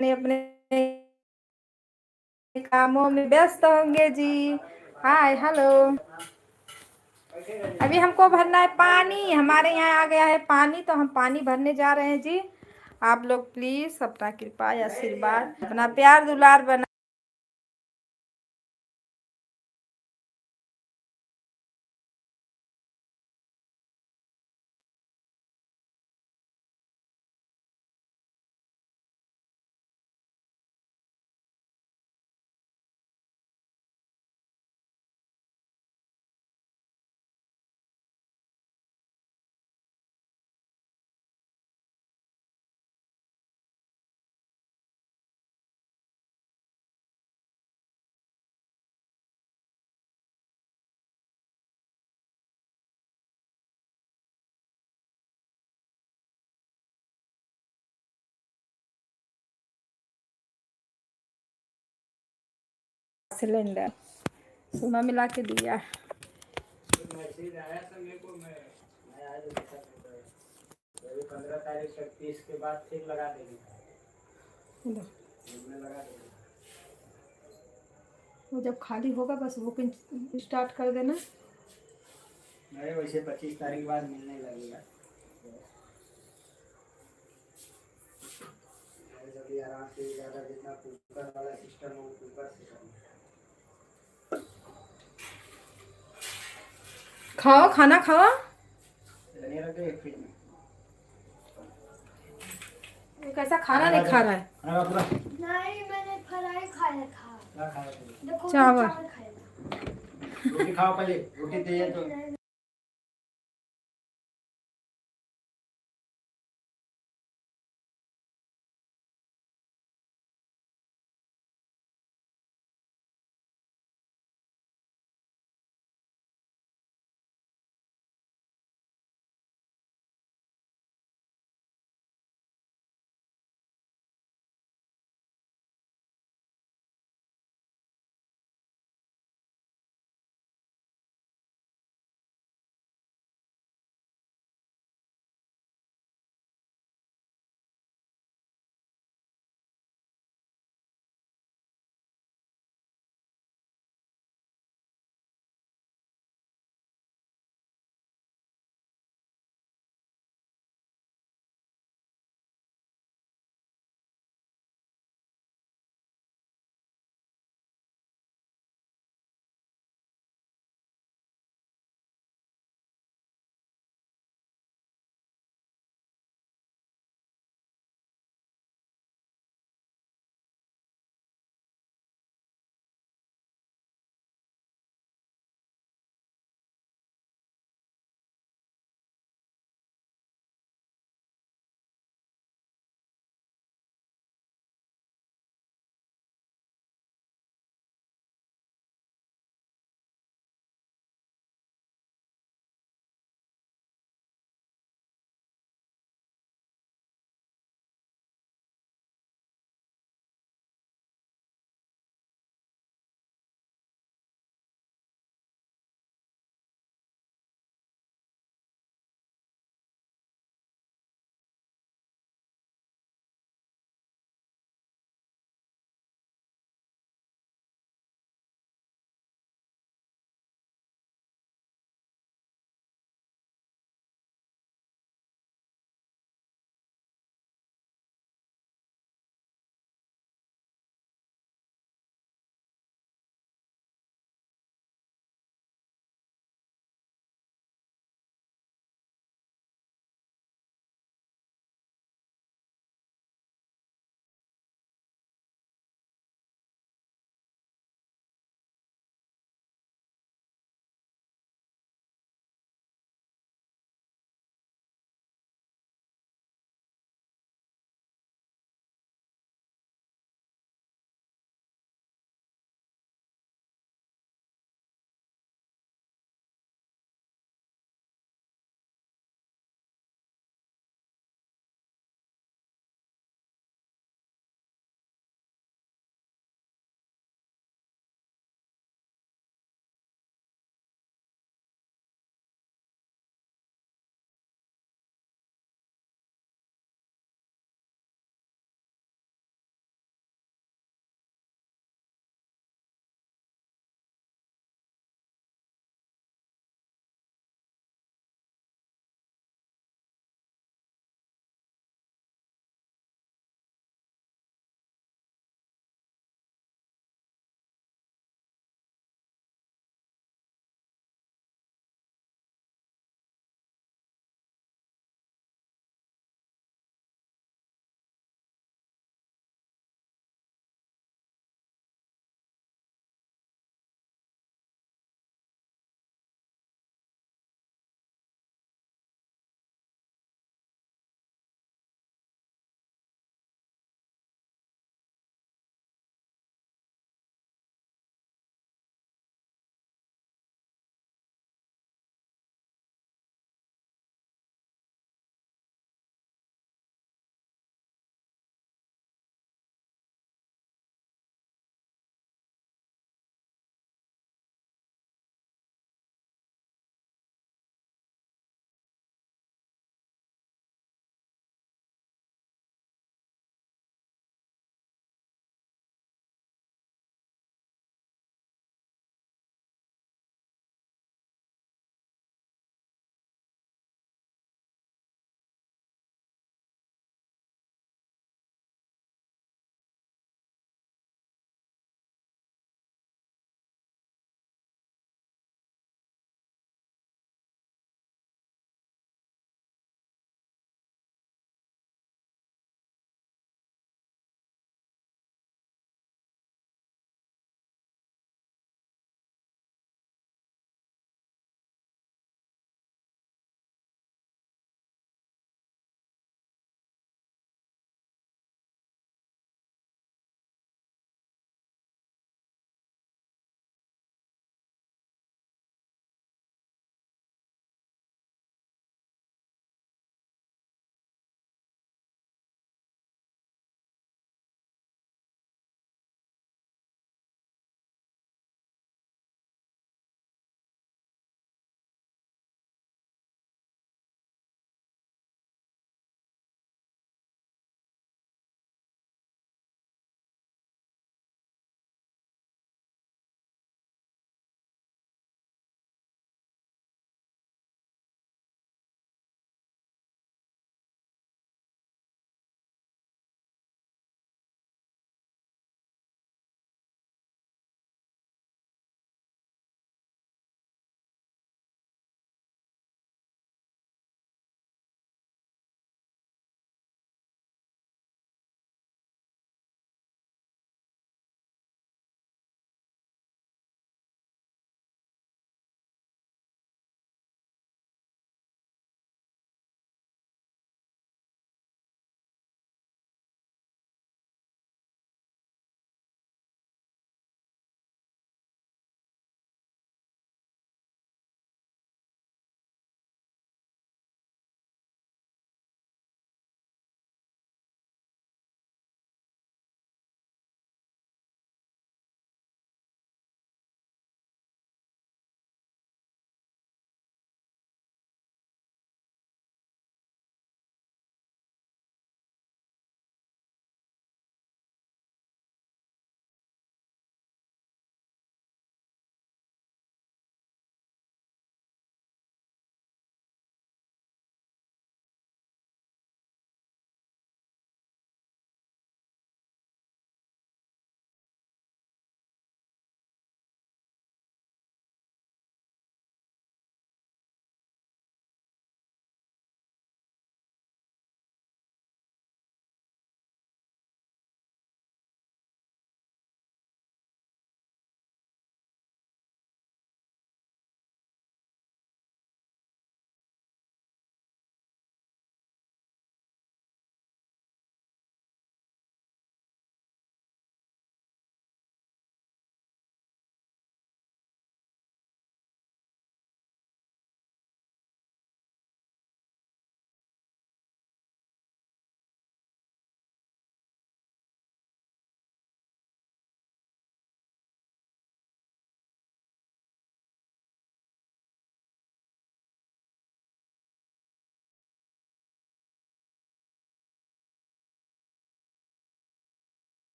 अपने कामों में व्यस्त होंगे जी। Hi hello. अभी हमको भरना है पानी, हमारे यहाँ आ गया है पानी, तो हम पानी भरने जा रहे हैं जी। आप लोग प्लीज अपना कृपा या आशीर्वाद, अपना प्यार दुलार बना सिलेंडर सुना मिला के दिया। 15 तारीख तक 30 के बाद फिर लगा देंगे। वो जब खाली होगा बस बुकिंग स्टार्ट कर देना। नहीं वैसे 25 तारीख बाद मिलने लगेगा। जल्दी आराम से ज़्यादा जितना कुकर वाला सिस्टम हो कुकर से खाओ, खाना खाओ। कैसा खाना नहीं खा रहा है? नहीं मैंने फ्राई खाया था। देखो चावल खाया था। रोटी खाओ पहले, रोटी चाहिए तो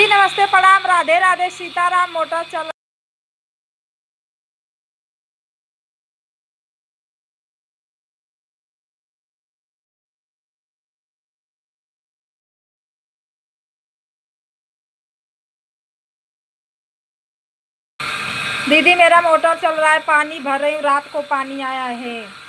दीदी नमस्ते प्रणाम राधे राधे सीताराम मोटर चल। दीदी मेरा मोटर चल रहा है, पानी भर रही हूँ, रात को पानी आया है।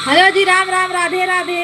हेलो जी, राम राम राधे राधे।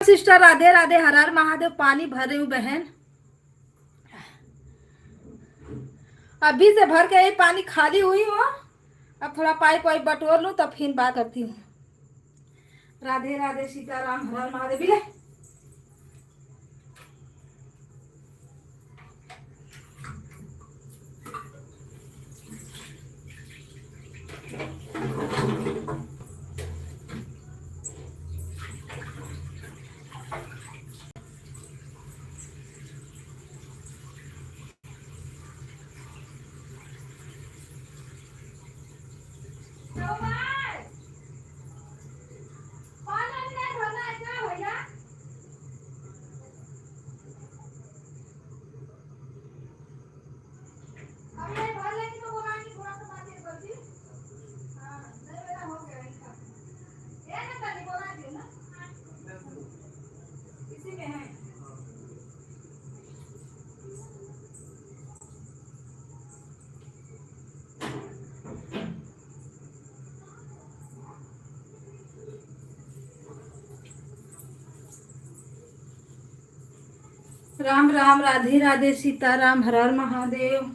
सिस्टर राधे राधे, हर हर महादेव। पानी भर रही हूँ बहन, अभी से भर के ये पानी खाली हुई हूँ। अब थोड़ा पाइप वाइप बटोर लूँ तब फिर बात करती हूँ। राधे राधे, सीताराम, हर हर महादेव। भी ले। राम राम, राधे राधे, सीताराम, हर हर महादेव।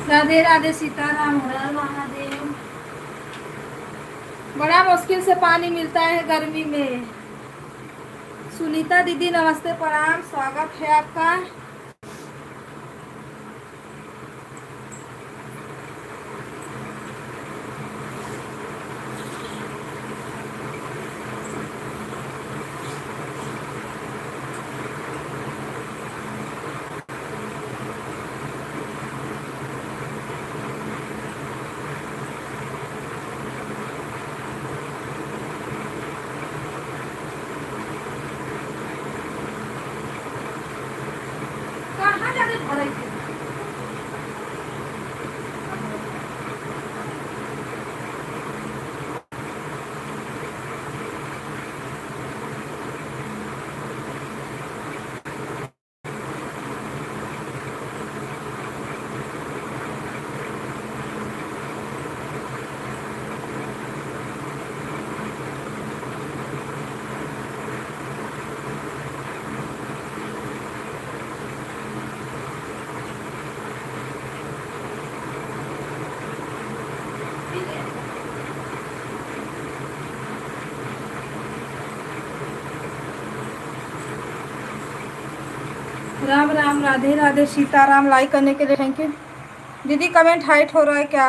राधे राधे, सीताराम, हर हर महादेव। बड़ा मुश्किल से पानी मिलता है गर्मी में। सुनीता दीदी नमस्ते, प्रणाम, स्वागत है आपका। कहाँ जाके भराई थी? राम राम, राधे राधे, सीताराम। लाइक करने के लिए थैंक यू। दीदी कमेंट हाइट हो रहा है क्या?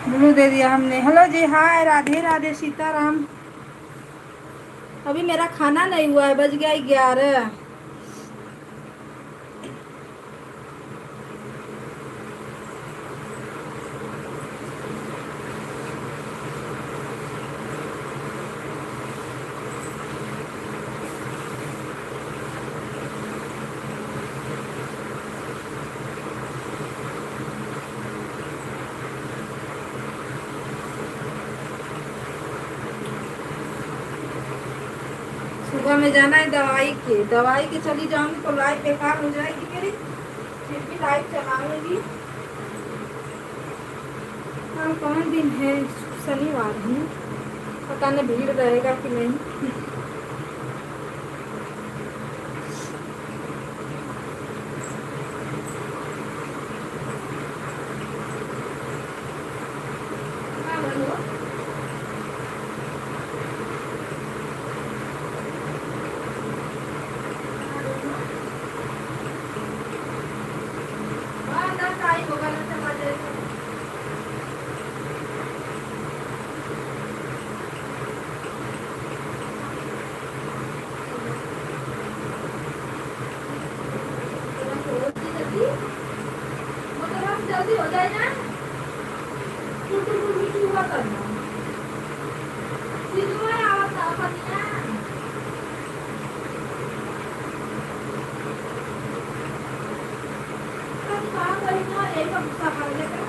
ब्लू दे दिया हमने। हेलो जी, हाय, राधे राधे, सीताराम। अभी मेरा खाना नहीं हुआ है, बज गया 11। सुबह में जाना है दवाई के चली जाऊंगी तो लाइट बेकार हो जाएगी मेरी, फिर भी लाइट चलाऊंगी। हाँ, कौन दिन है? शनिवार है, पता नहीं भीड़ रहेगा कि नहीं। हाँ, बोलो। हाँ, 10 तारीख होगा ना, चला जाएगा। मतलब जल्दी हो जाए ना, कुछ हुआ करना सीधुआ आवत था पतिया। सब काम करी ना, एक सफाई लेकर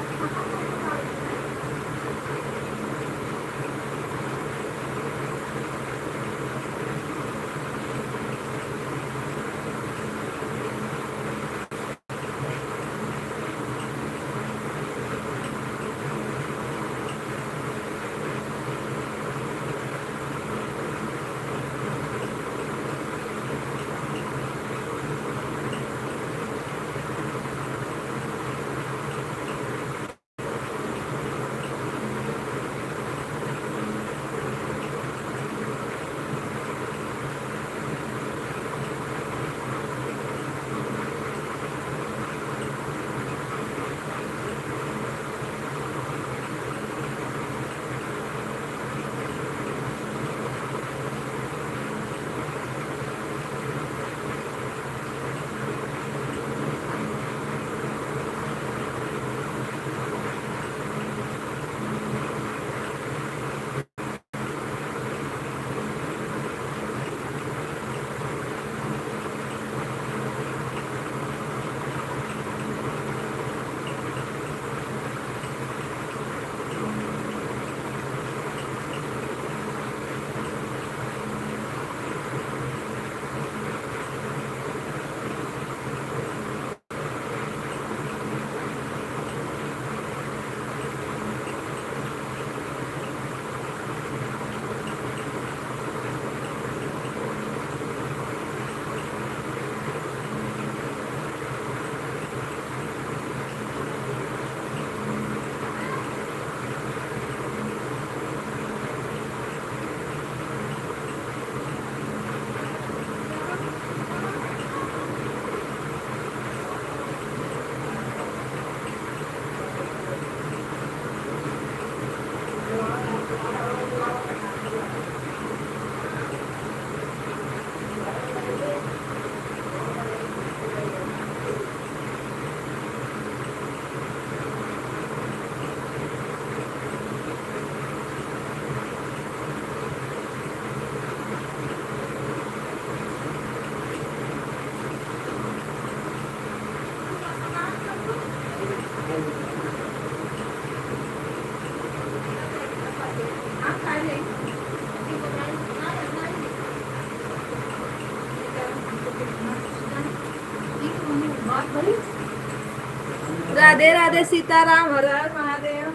राधे राधे, सीताराम, हर हर महादेव।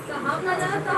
तो हम ना जाना तो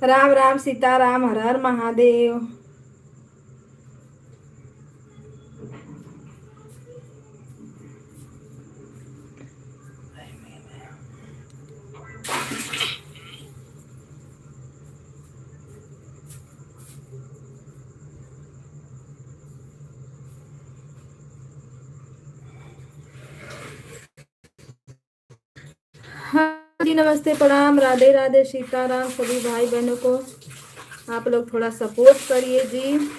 राम राम, सीताराम, हर हर महादेव। हाँ जी, नमस्ते, प्रणाम, राधे राधे, सीताराम सभी भाई बहनों को। आप लोग थोड़ा सपोर्ट करिए जी।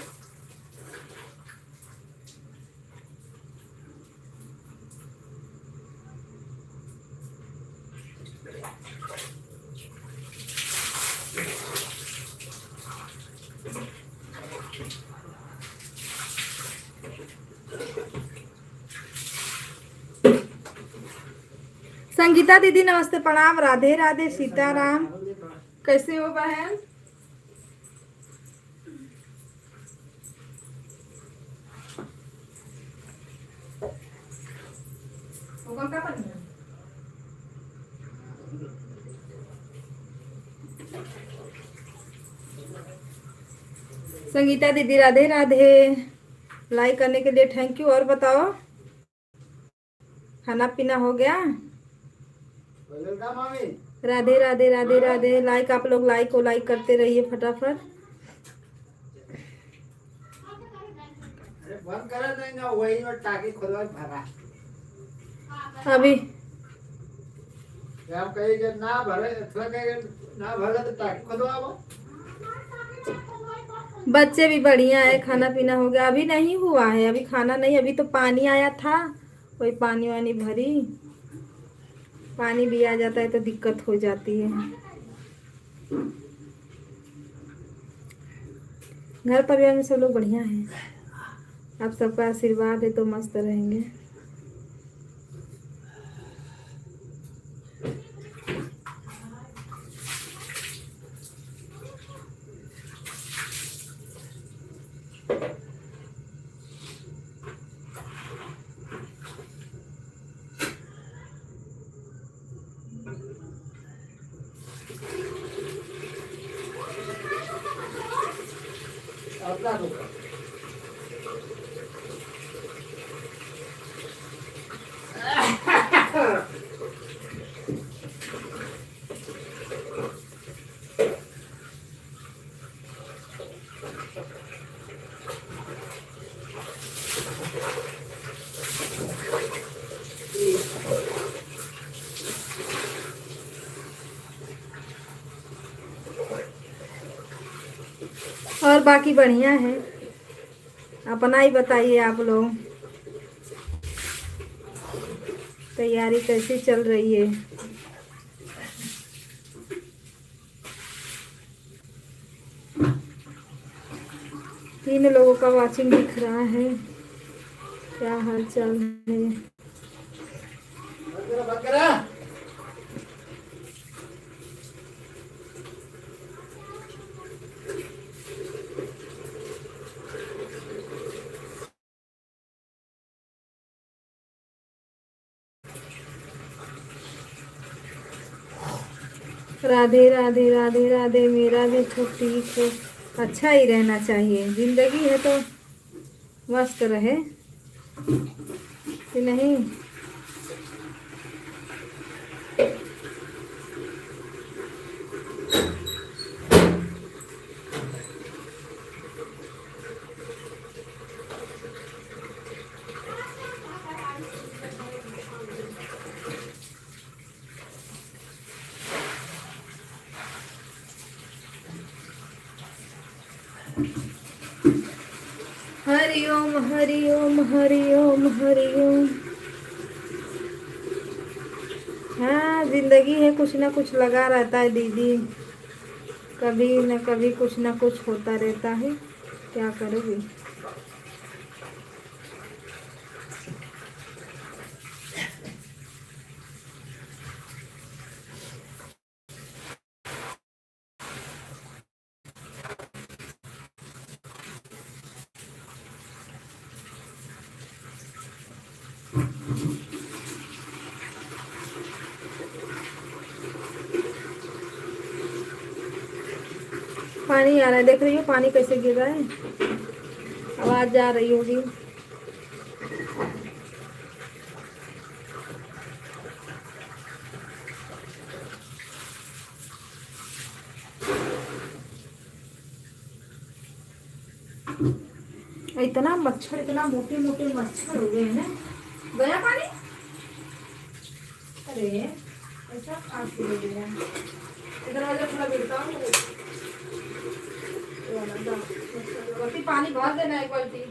संगीता दीदी नमस्ते, प्रणाम, राधे राधे, सीताराम। कैसे हो बहन? संगीता दीदी राधे राधे, लाइक करने के लिए थैंक यू। और बताओ, खाना पीना हो गया? राधे राधे राधे राधे। लाइक, आप लोग लाइक को लाइक करते रहिए फटाफट। अभी ना भरे तो टाकी खुदवाओ। बच्चे भी बढ़िया है, खाना पीना हो गया? अभी नहीं हुआ है, अभी खाना नहीं, अभी तो पानी आया था, कोई पानी वानी भरी। पानी भी आ जाता है तो दिक्कत हो जाती है। घर परिवार में सब लोग बढ़िया हैं, आप सबका आशीर्वाद है तो मस्त रहेंगे। और बाकी बढ़िया है, अपना ही बताइए आप लोग, तैयारी कैसी चल रही है? तीन लोगों का वाचिंग दिख रहा है, क्या हाल चाल है? राधे राधे राधे राधे। मेरा भी तो ठीक है, अच्छा ही रहना चाहिए, जिंदगी है तो मस्त रहे कि नहीं। हरि ओम हरि ओम हरि ओम हरि ओम। हाँ, जिंदगी है, कुछ ना कुछ लगा रहता है दीदी, कभी न कभी कुछ ना कुछ होता रहता है, क्या करोगे। पानी आ रहा है, देख रही हो पानी कैसे गिर रहा है, आवाज जा रही होगी। इतना मच्छर, इतना मोटे मोटे मच्छर हो गए हैं ना। गया पानी? अरे ऐसा आपको दे दिया इधर वाले थोड़ा गिरता हूँ बाल्टी पानी भर देना एक बाल्टी।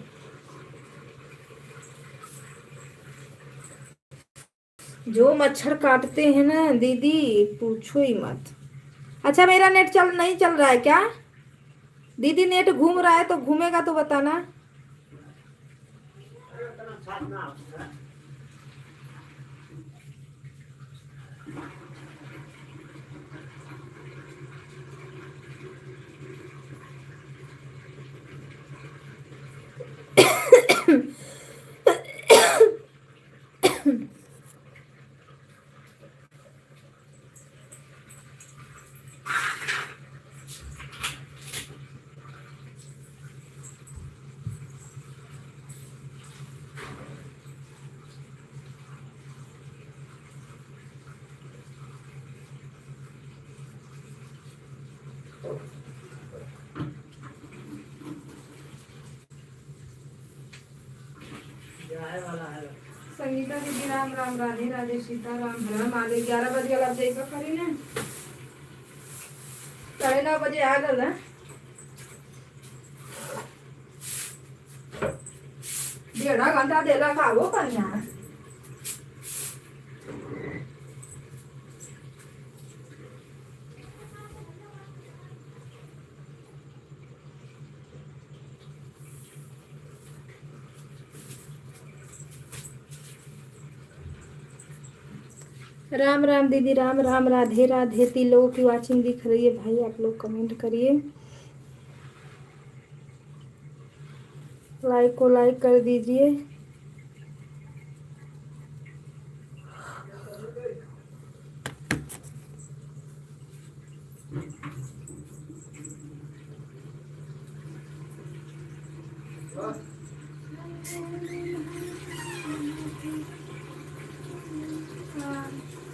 जो मच्छर काटते हैं ना दीदी पूछो ही मत। अच्छा मेरा नेट नहीं चल रहा है क्या दीदी? नेट घूम रहा है तो घूमेगा तो बताना। संगीता दीदी राम राम राधे राधे सीता राम राम आगे 11 बजे वाला देखा करी ना 9:30 बजे आ गल ना 1.5 घंटा देला खावो कन्या। राम राम दीदी राम राम राधे राधे। 3 लोगों की वाचिंग दिख रही है भाई आप लोग कमेंट करिए लाइक को लाइक कर दीजिए।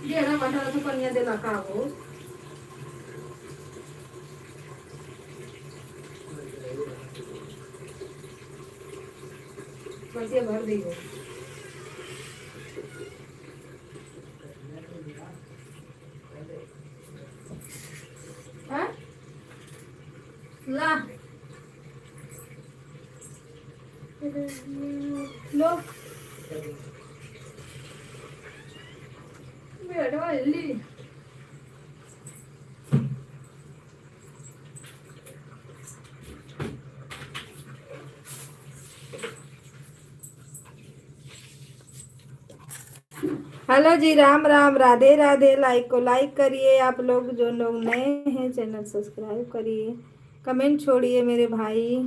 डेढ़ घंटा तो कन्या देला खावो बच्चे भर दिए ला लो बेटा ली हेलो जी राम राम राधे राधे। लाइक को लाइक करिए आप लोग जो लोग नए हैं चैनल सब्सक्राइब करिए कमेंट छोड़िए मेरे भाई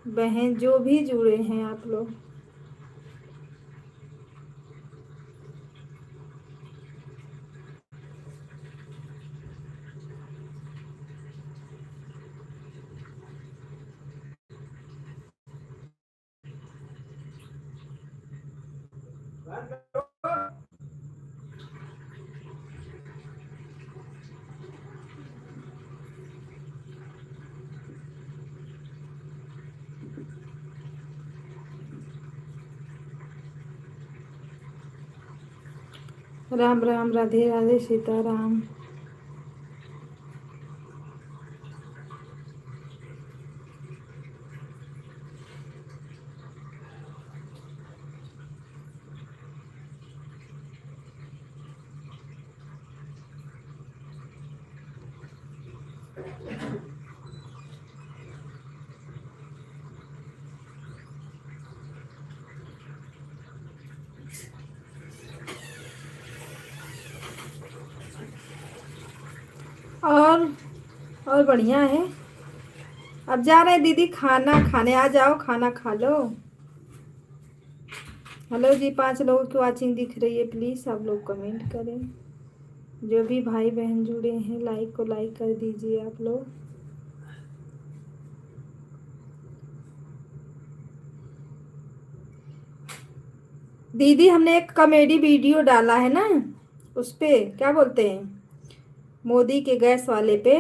बहन जो भी जुड़े हैं आप लोग। राम राम राधे राधे सीताराम। और बढ़िया है। अब जा रहे हैं दीदी खाना खाने आ जाओ खाना खा लो। हेलो जी 5 लोगों की वाचिंग दिख रही है प्लीज़ आप लोग कमेंट करें जो भी भाई बहन जुड़े हैं लाइक को लाइक कर दीजिए आप लोग। दीदी हमने एक कॉमेडी वीडियो डाला है ना उस पे क्या बोलते हैं मोदी के गैस वाले पे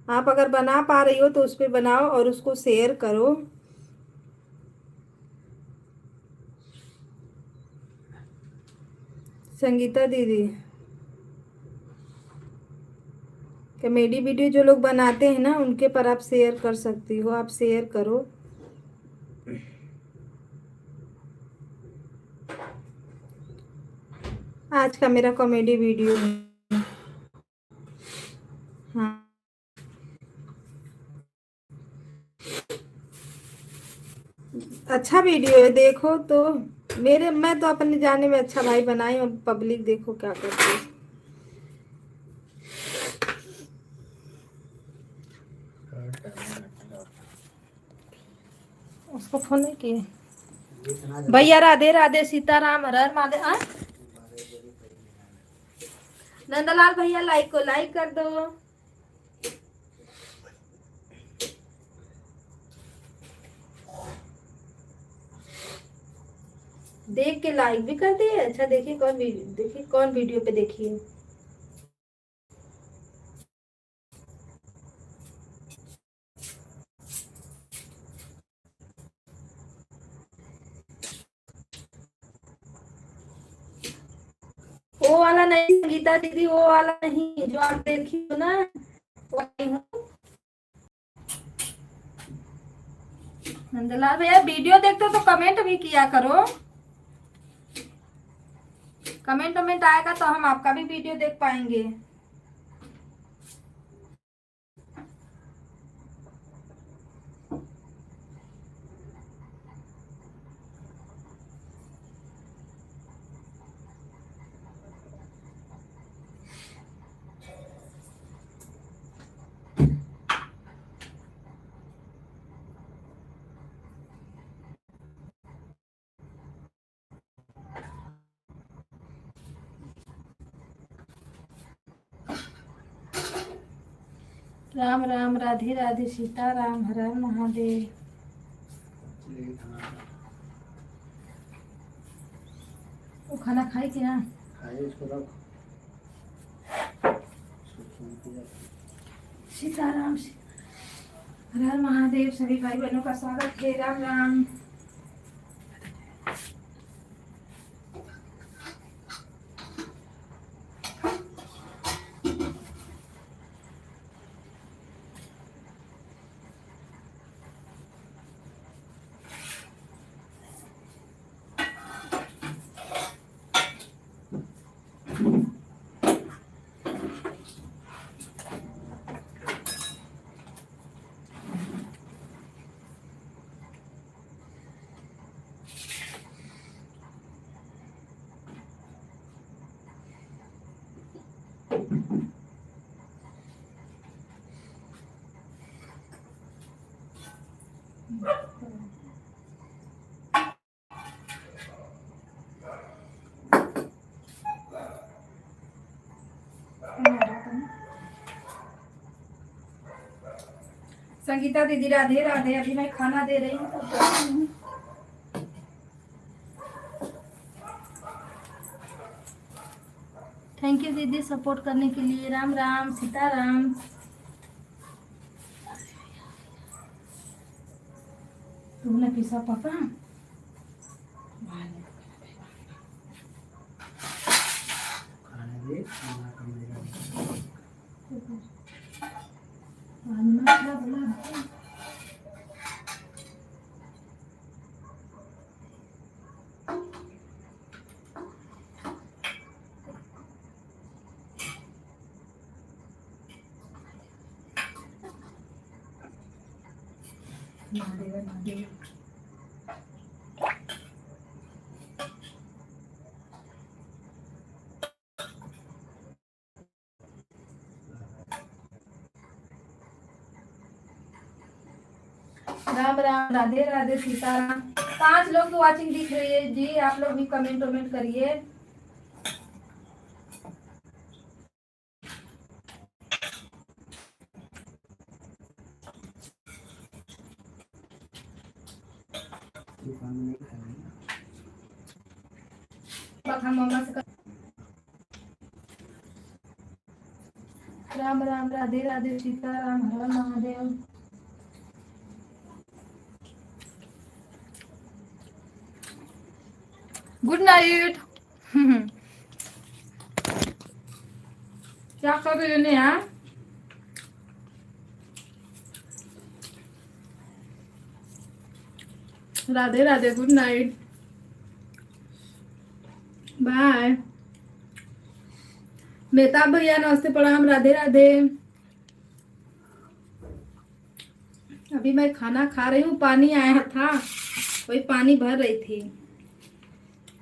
आप अगर बना पा रही हो तो उस पे बनाओ और उसको शेयर करो। संगीता दीदी कॉमेडी वीडियो जो लोग बनाते हैं ना उनके पर आप शेयर कर सकती हो, आप शेयर करो। आज का मेरा कॉमेडी वीडियो है। हाँ, अच्छा वीडियो है, देखो तो। मैं तो अपने जाने में अच्छा भाई बनाई, और पब्लिक देखो क्या करती है। उसको फोन नहीं किए भैया। राधे राधे, सीताराम, हर हर महादेव। नंदलाल भैया लाइक को लाइक कर दो। देख के लाइक भी कर दिए। अच्छा, देखिए कौन वीडियो पे देखिए। वो वाला नहीं गीता दीदी, वो वाला नहीं जो आप देखी हो ना, वो नहीं हूँ। नंदलाल भैया वीडियो देखते हो तो कमेंट भी किया करो। कमेंट आएगा तो हम आपका भी वीडियो देख पाएंगे। राम राम, राधे राधे, सीताराम, हर हर महादेव। वो खाना खाई कि ना? सीताराम, हर हर महादेव। सभी भाई बहनों का स्वागत है। राम राम। संगीता दीदी राधे राधे। अभी मैं खाना दे रही हूँ तो थैंक यू दीदी सपोर्ट करने के लिए। राम राम, सीताराम। तुमने पीसा पापा? राम राम, राधे राधे, सीताराम। 5 लोग तो वाचिंग दिख रही है जी। आप लोग भी कमेंट करिए। राम राम, राधे राधे, सीताराम, हर हर महादेव। Good night. क्या कर रहे हो Neha? Radhe Radhe, good night, bye. Mehtab भैया नमस्ते प्रणाम, राधे राधे। अभी मैं खाना खा रही हूँ, पानी आया था, वही पानी भर रही थी।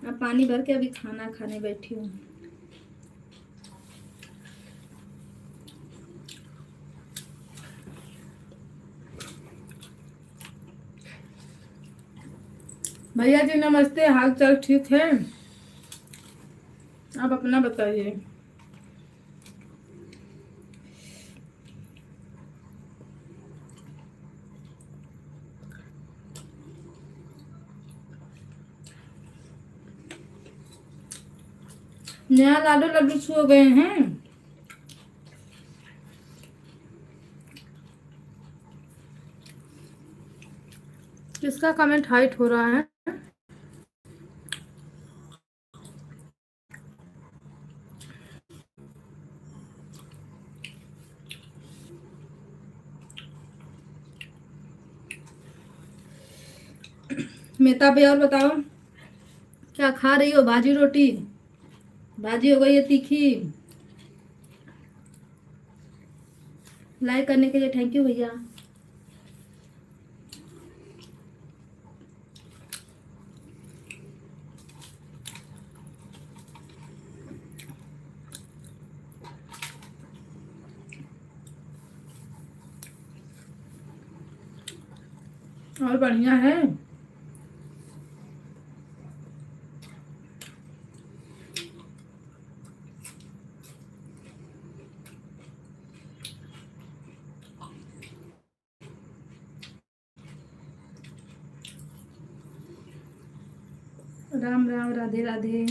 अब पानी भर के अभी खाना खाने बैठी हूँ। भैया जी नमस्ते, हाल चाल ठीक है? आप अपना बताइए। नया लाडू लड्डू छू गए हैं। किसका कमेंट हाइट हो रहा है? मेहताब भैया और बताओ, क्या खा रही हो? भाजी रोटी? भाजी हो गई है तीखी। लाइक करने के लिए थैंक यू भैया। और बढ़िया है। राम राम, राधे राधे।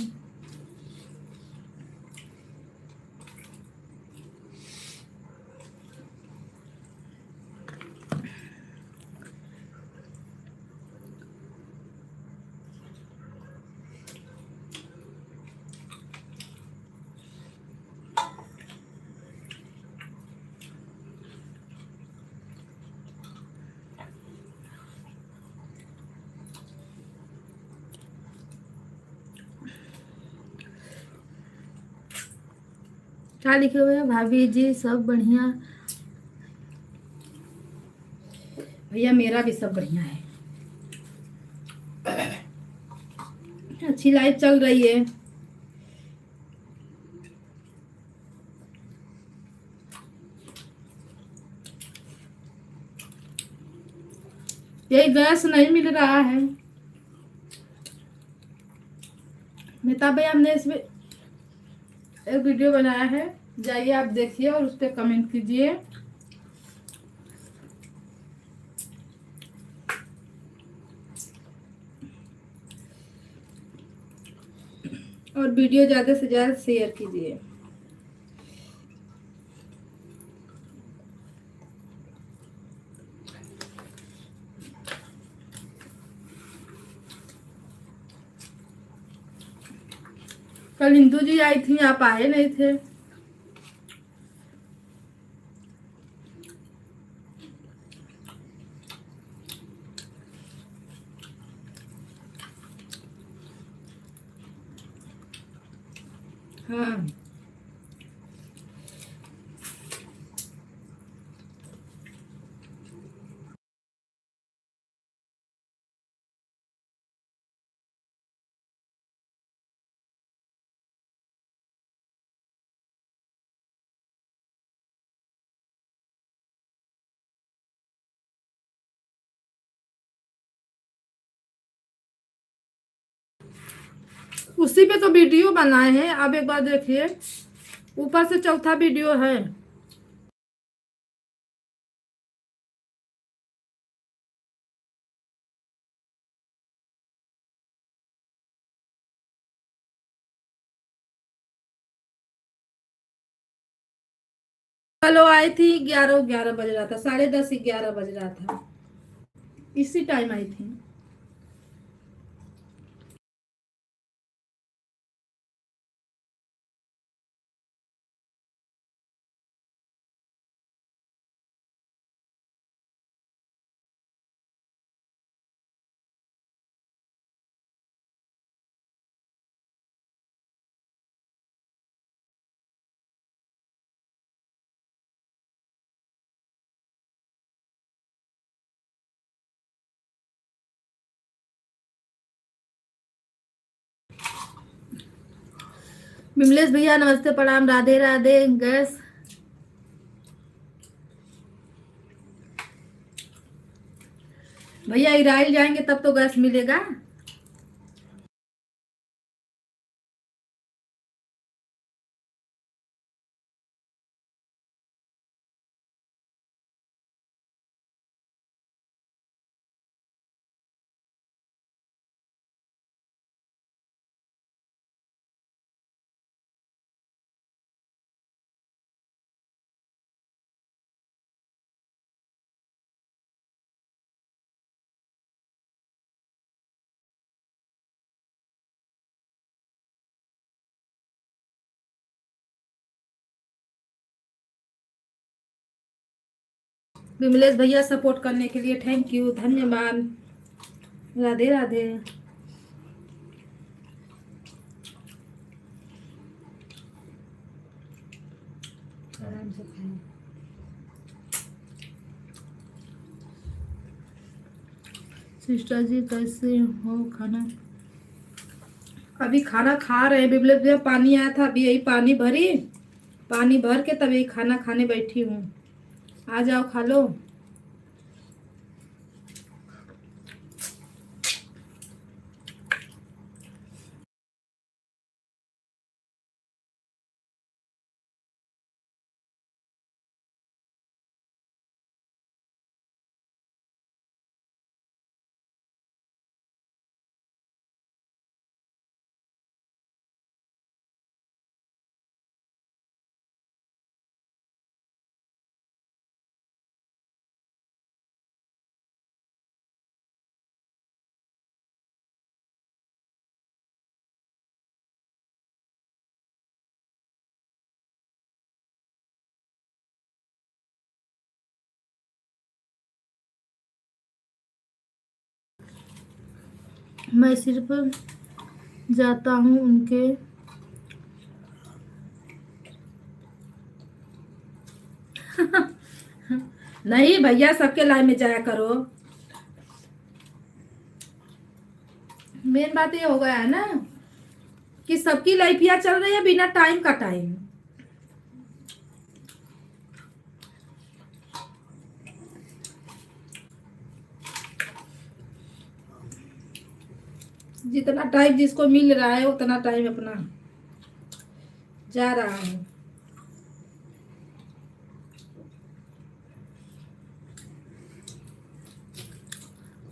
क्या लिखे हुए हैं भाभी जी? सब बढ़िया भैया, मेरा भी सब बढ़िया है। अच्छी लाइफ चल रही है। यही गैस नहीं मिल रहा है। मेहताब भैया हमने इसमें एक वीडियो बनाया है, जाइए आप देखिए और उस पर कमेंट कीजिए। और वीडियो ज़्यादा से ज़्यादा शेयर कीजिए। कल इंदू जी आई थी, आप आए नहीं थे। हाँ, उसी पे तो वीडियो बनाए हैं, अब एक बार देखिए, ऊपर से चौथा वीडियो है। कल वो आई थी, 11 बज रहा था, 10:30 11 बज रहा था, इसी टाइम आई थी। विमलेश भैया नमस्ते प्रणाम, राधे राधे। गैस भैया इजराइल जाएंगे तब तो गैस मिलेगा। विमलेश भैया सपोर्ट करने के लिए थैंक यू, धन्यवाद। राधे राधे। आराम से खाएं। सिस्टर जी कैसे हो? खाना अभी खाना खा रहे हैं। विमलेश भैया पानी आया था, अभी यही पानी भरी, पानी भर के तब यही खाना खाने बैठी हूँ। आ जाओ खा लो। मैं सिर्फ जाता हूँ उनके नहीं भैया, सबके लाइन में जाया करो। मेन बात ये हो गया है ना कि सबकी लाइफिया चल रही है बिना टाइम का टाइम। जितना टाइम जिसको मिल रहा है उतना टाइम अपना जा रहा है।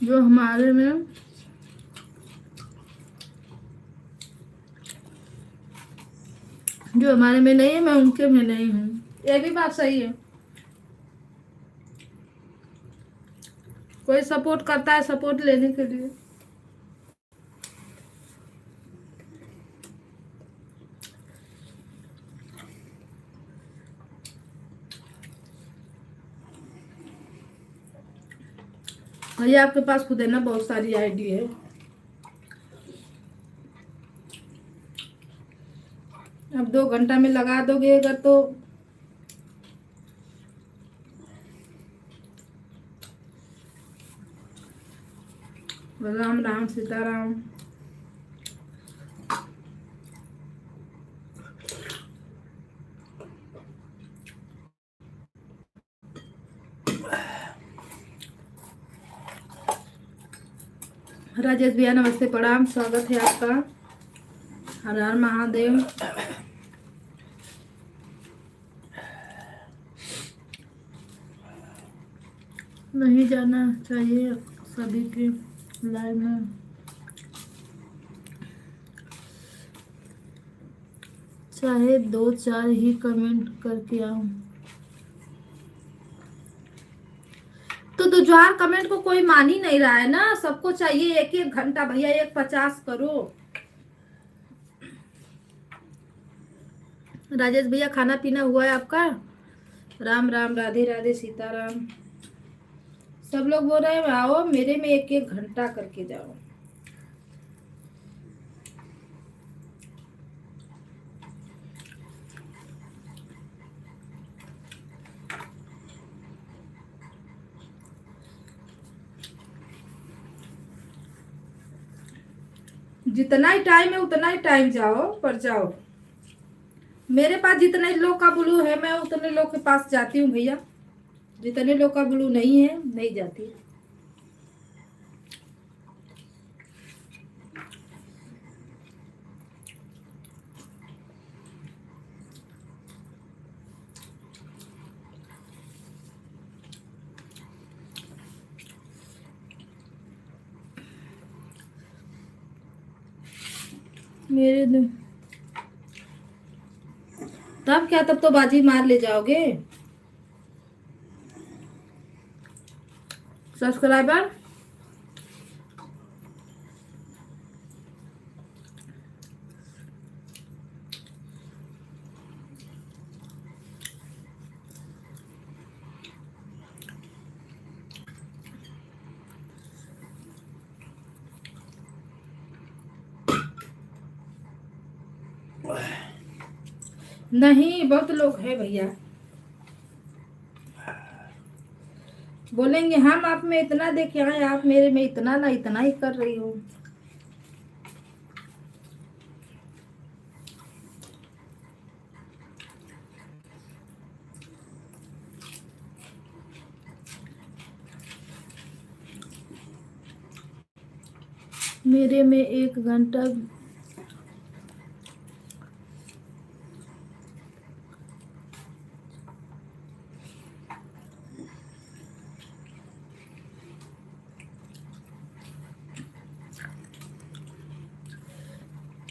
जो हमारे में नहीं है, मैं उनके में नहीं हूँ। ये भी बात सही है। कोई सपोर्ट करता है सपोर्ट लेने के लिए। भैया आपके पास खुद है ना बहुत सारी आईडी है। अब 2 घंटा में लगा दोगे अगर तो राम राम सीताराम। राजेश भैया नमस्ते प्रणाम, स्वागत है आपका। हर हर महादेव। नहीं जाना चाहिए सभी के लाइव में। चाहे 2-4 ही कमेंट करके आऊं तो 2-4 कमेंट को कोई मान ही नहीं रहा है ना। सबको चाहिए 1-1 घंटा। भैया 1:50 करो। राजेश भैया खाना पीना हुआ है आपका? राम राम, राधे राधे, सीताराम। सब लोग बोल रहे हैं आओ मेरे में 1-1 घंटा करके जाओ। जितना ही टाइम है उतना ही टाइम जाओ पर जाओ। मेरे पास जितने लोग का ब्लू है मैं उतने लोग के पास जाती हूँ भैया, जितने लोग का ब्लू नहीं है नहीं जाती। मेरे तब क्या, तब तो बाजी मार ले जाओगे सब्सक्राइबर। नहीं, बहुत लोग हैं भैया, बोलेंगे हम आप में इतना देखे आए, आप मेरे में इतना ना, इतना ही कर रही हो। मेरे में 1 घंटा।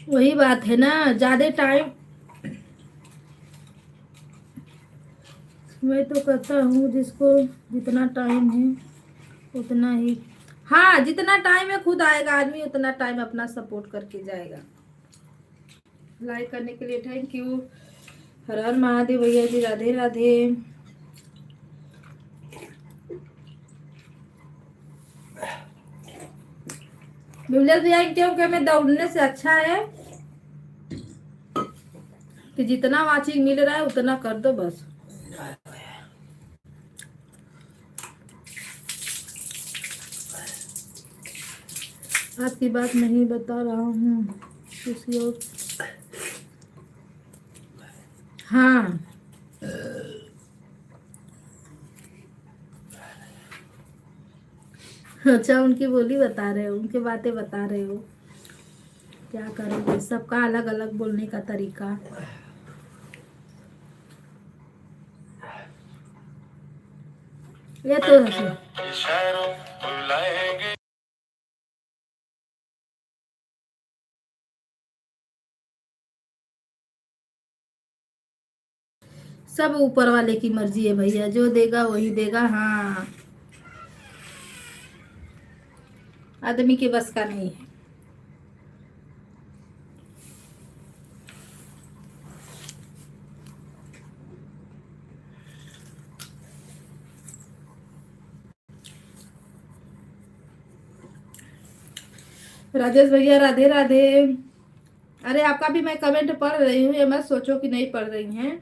वही बात है ना, ज्यादा टाइम मैं तो कहता हूँ जिसको जितना टाइम है उतना ही, हाँ जितना टाइम है खुद आएगा आदमी, उतना टाइम अपना सपोर्ट करके जाएगा। लाइक करने के लिए थैंक यू। हर हर महादेव भैया जी, राधे राधे। बिमलेश भैया क्योंकि मैं दौड़ने से अच्छा है कि जितना वाचिंग मिल रहा है उतना कर दो बस। आपकी बात नहीं बता रहा हूँ किसी और। हाँ अच्छा, उनकी बोली बता रहे हो, उनकी बातें बता रहे हो, क्या करोगे, सबका अलग अलग बोलने का तरीका। ये तो है। सब ऊपर वाले की मर्जी है भैया, जो देगा वही देगा। हाँ, आदमी के बस का नहीं है। राजेश भैया राधे राधे। अरे आपका भी मैं कमेंट पढ़ रही हूँ, ये मत सोचो कि नहीं पढ़ रही हैं।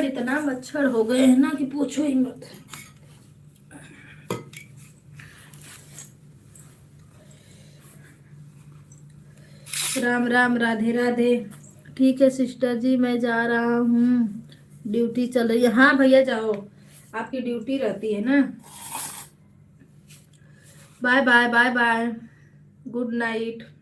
इतना मच्छर हो गए हैं ना कि पूछो ही मत। राम राम, राधे राधे। ठीक है सिस्टर जी, मैं जा रहा हूँ, ड्यूटी चल रही है। हाँ भैया जाओ, आपकी ड्यूटी रहती है ना। Bye bye bye bye, good night.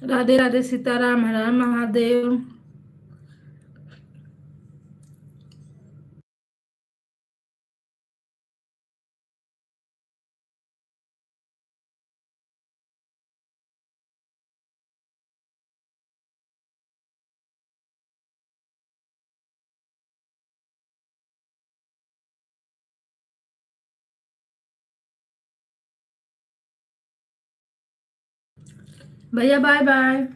Radhe Radhe, Sitaram, Har Har Mahadev. भैया बाय बाय।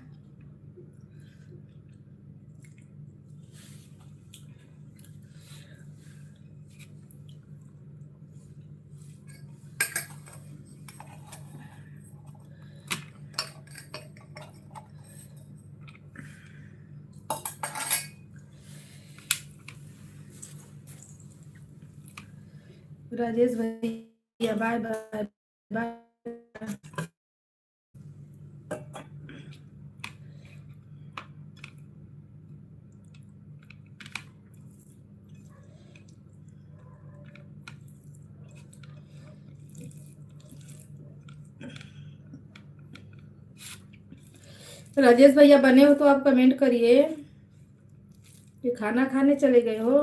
राजेश भैया बाय बाय बाय। राजेश भैया बने हो तो आप कमेंट करिए कि खाना खाने चले गए हो।